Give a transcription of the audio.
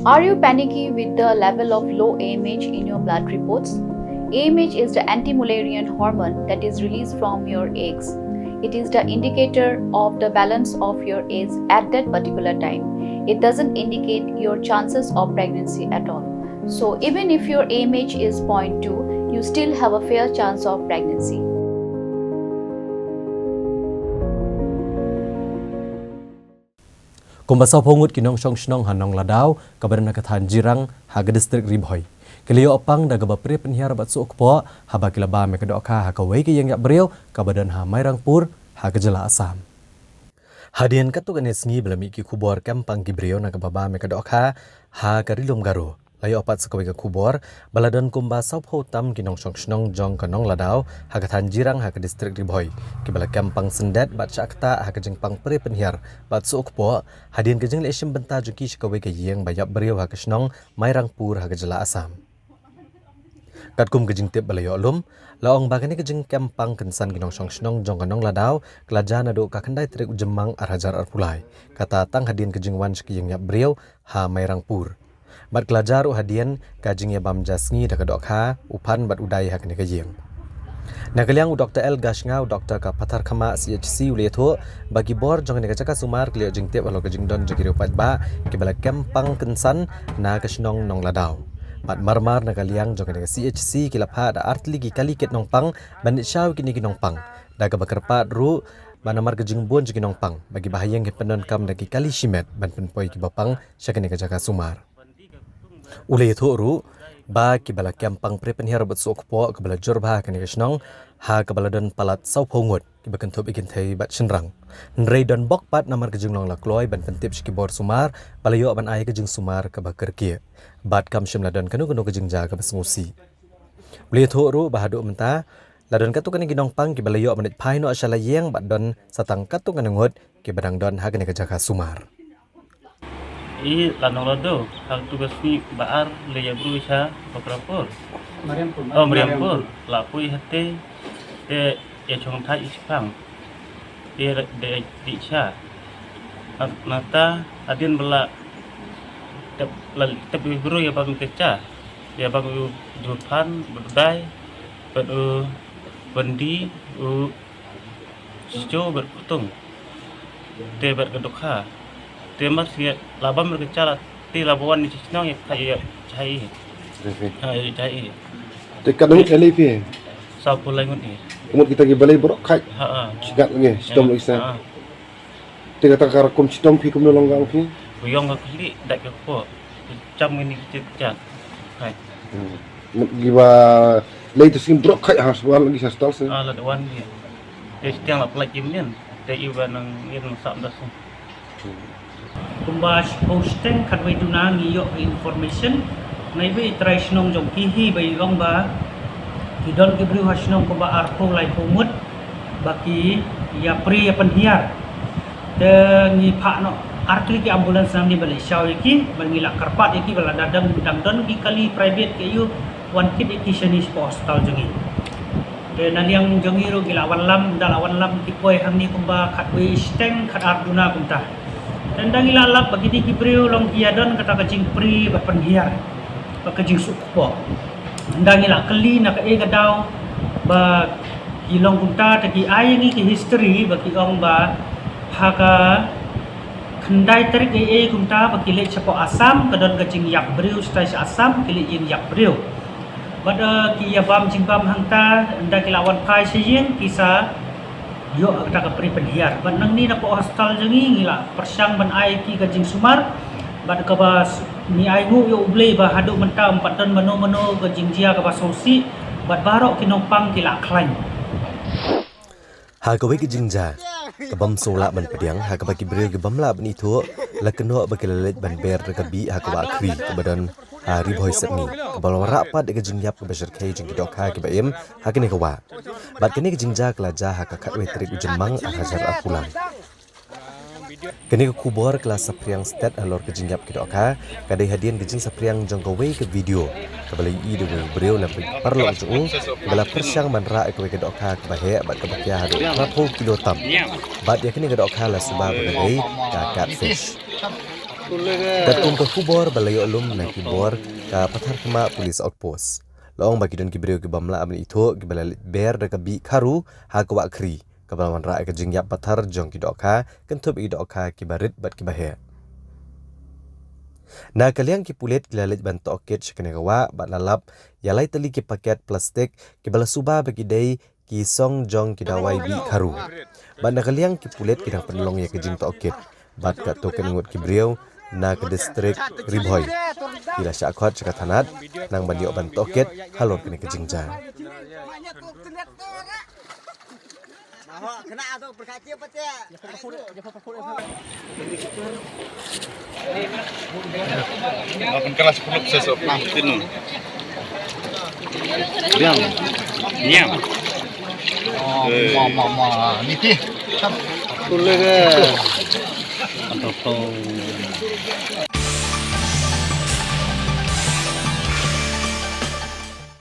Are you panicky with the level of low AMH in your blood reports? AMH is the anti-Mullerian hormone that is released from your eggs. It is the indicator of the balance of your eggs at that particular time. It doesn't indicate your chances of pregnancy at all. So even if your AMH is 0.2, you still have a fair chance of pregnancy. Kumbasa pongut kinong song hanong ladau kabaran nakathan jirang haga distrik Ribhoi. Kelio opang daga bapre penhiar bat suokpo haba kilaba mekadoka hakawai ke yang yak beriau kabadan ha mairangpur haga jela Asam. Hadian katuk anesngi belami ki kubor kampang ki beriau nakababa mekadoka ha karilum garo. Layo opat sekawai ke kubor baladan kumbasa tam kinong song jong kanong ladau hakathan jirang haga distrik Ribhoi. Kibala kampang sendet bat syakta haga jengpang pre penhiar bat suokpo hadian kejeng lesim benta juki sekawai ke yang bayap beriau haga snong mairangpur haga jela Asam. Katkum kejeng tip balayo alum laong bagani kejeng kampang kensan kinong song jong kanong ladau kelajan adu kakandai trik jemang arhajar arpulai kata tang hadian kejeng wan sekiyeng yap beriau ha mairangpur. Bat kelajar hadian kajing ya bam jasngi dak dokha upan bat udai hak ne kajing. Nakaliang Dr. El Gashngau Dr. ka Pathar Khama CHC uletho bagi bor jong ne kachaka sumar klio jing tep alo kajing don jagi rupat ba kibala kampang kensan na kasnong nong ladau. Bat marmar nakaliang jong ne CHC kilapha da artli gi kali ket nong pang bandit syau kini nong pang daga bakarpat ru banamar kajing bon jagi nong pang bagi bahayang ke penon kam dagi kali shimet ban penpoi ki bapang syakane kachaka sumar. Ulai ru ba kibala kampang pre penhiar bat sokpo kibala jorba kani kasnong ha kibala don palat sau pongut kibakan top ikin thai bat senrang nrei don bok pat namar kejung long lakloi ban pentip skibor sumar balayo ban ai kejung sumar ka bakar kia bat kam shim ladon kanu kejung ja ka basngusi ulai ru bahadu menta ladon katu kani ginong pang kibalayo manit phaino asala yeng bat don satang katu kanangot kibadang don ha kani kajaka sumar. Lanong lodo hang tugas ni baar leya berusaha beberapa Mariampur lapui hati de ya chong thai ispang de di cha mata adin bela tapi guru ya bang keca ya bang jupan berdai ber bendi jo berputung de berkedokha tema sia labam berkecala ti labuan ni cisnong ya kayak cai cai dekat dengan LP sapu langun ni umut kita gi balai borok kai sigat lagi sidom lagi sa tiga takar kum sidom pi kum nolong pi buyong ka kili dak ke ko cam ini cecak hai gi ba lei tu sing borok kai has wal lagi sa stal sa la dawan ni setiang la pelak imian te iwa nang irang sabdas Kumbas posting kadway dunang iyo information ngay ba itry sinong jong kihi ba yung ba kidon kibriw hasinong ko ba arko lay pumut baki ya pri ya penhiar de ngi pa no artli ki ambulans namni balik syau iki bangila karpat iki bala dadang dangdon ki kali private ke yu one kid iki shani hospital jongi de naliang jongi ro gila lam ki koy hamni kumba kadway steng kad arduna kumta dan dangila lap bagi di kibriu long iadon kata kacing pri berpenhiar bakajing sukpo dangila keli nak gadau ba kilong kunta tagi ayengi ki history bagi ong ba haka kendai tarik kunta bagi le chapo Asam kadon kacing yak briu stai Asam kili yin yak briu bada ki yabam jingbam hangta dangila wan pai sejin kisah yo kita ke pri penhiar ban nang ni napo hostel jengi ngila persyang ban ai ki kajing sumar bad ka bas ni ai ngu yo ublei ba hadu menta 4 ton mano kajing jia ka basosi bad barok kinopang kila klain ha ka wei kajing ja ka bam sola ban pediang ha ka bagi bre ka bam la ban itu la keno ba kelelet ban ber ka bi ha ka ba kri ka badan Ribhoi Sydney kabal rapat de kajing yap ka basar kai jing kidok ha ka ba em ha kene ka wa bat kene kajing ja kelaja ha ka khatwe trik ujemang arhajar apulang kene ka kubor kelas sapriang stat alor kajing yap kidok ha kadai hadian kajing sapriang jong ka wei ka video ka balai I de breu la parlo jung bala persyang man ra ka wei kidok ha ka bahe bat ka bakya hadu 30 kilo tam bat ya kene kidok ha la suba ba dai ka catfish Datum ke kubor balayo alum na kibor ka pathar kema polis outpost. Long bagi don kibreu ke bamla abni itu ke balal ber da bi karu ha ka wa kri. Ka balawan ra ka jingyap pathar jong ki dokha kentup i dokha ki barit bat ki bahe. Na kaliang ki pulet kilalit ban toket shkene gawa bat lalap yalai tali ki paket plastik ki bala suba bagi dei ki song jong ki dawai bi karu. Bat na kaliang ki pulet ki dang penlong ya ke jing toket. Bat ka token ngut ki breu na ke distrik Ribhoi. Kila syakot syaka tanat nang bandiok ban toket halor kene ke jingja. Akan kelas 10 sesok tinu. Diam. Diam. Mama niti. Tulle ke. Atau